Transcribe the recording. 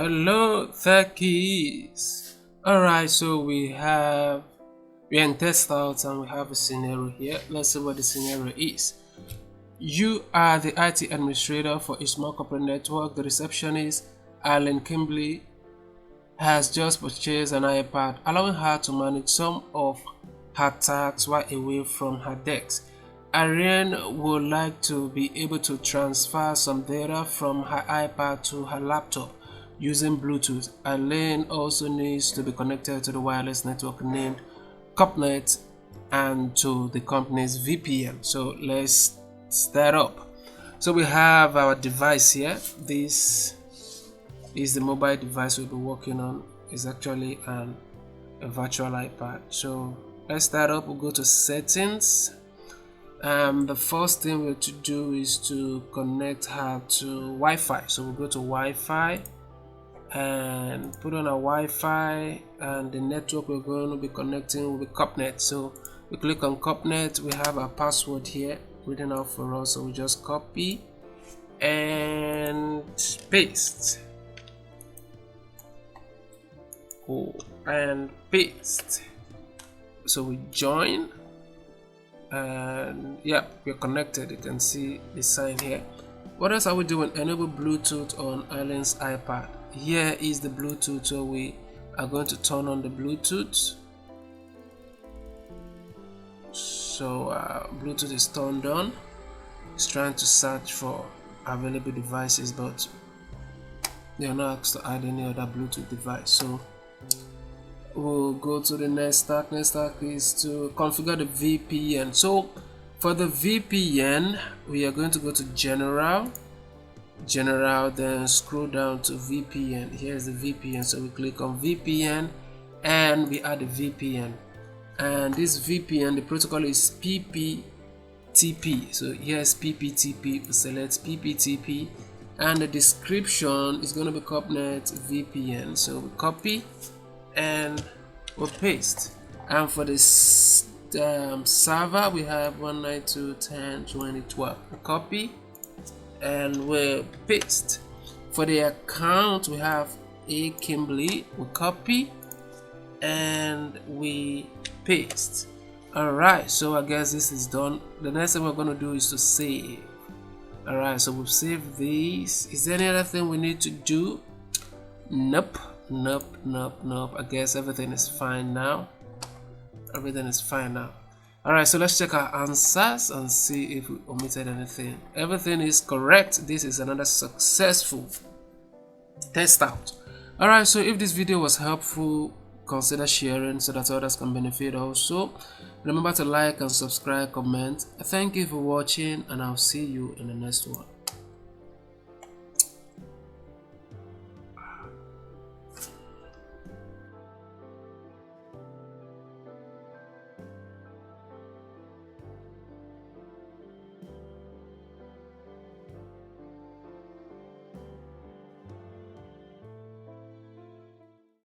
Hello techies. Alright, so we're in test out and we have a scenario here. Let's see what the scenario is. You are the IT administrator for a small corporate network. The receptionist, Alan Kimberly, has just purchased an iPad, allowing her to manage some of her tasks while away from her desk. Ariane would like to be able to transfer some data from her iPad to her laptop using Bluetooth. Ariane also needs to be connected to the wireless network named CompTIA and to the company's VPN. So let's start up. So we have our device here. This is the mobile device we'll be working on. It's actually a virtual iPad. So let's start up. We'll go to settings. The first thing we have to do is to connect her to Wi-Fi. So we'll go to Wi-Fi and put on a Wi-Fi, and the network we're going to be connecting will be CompTIA. So we click on CompTIA. We have our password here written out for us, so we just copy and paste. And paste. So we join, and yeah, we're connected. You can see the sign here. What else are we doing? Enable Bluetooth on Alan's iPad. Here is the Bluetooth, so we are going to turn on the Bluetooth. So Bluetooth is turned on. It's trying to search for available devices, but they are not asked to add any other Bluetooth device. So we'll go to the next step. Next step is to configure the VPN. So for the VPN, we are going to go to general, then scroll down to VPN. Here's the VPN. So we click on VPN and we add the VPN. And this VPN, the protocol is PPTP. So here's PPTP. We select PPTP, and the description is going to be CompTIA VPN. So we copy and we'll paste. And for this server, we have 192.10.2012. We copy and we'll paste. For the account, we have A Kimberly. We copy and we paste. Alright, so I guess this is done. The next thing we're going to do is to save. Alright, so we've saved these. Is there any other thing we need to do? Nope. I guess everything is fine now. Alright, so let's check our answers and see if we omitted anything. Everything is correct. This is another successful test out. Alright, so if this video was helpful, consider sharing so that others can benefit also. Remember to like and subscribe, comment. Thank you for watching, and I'll see you in the next one.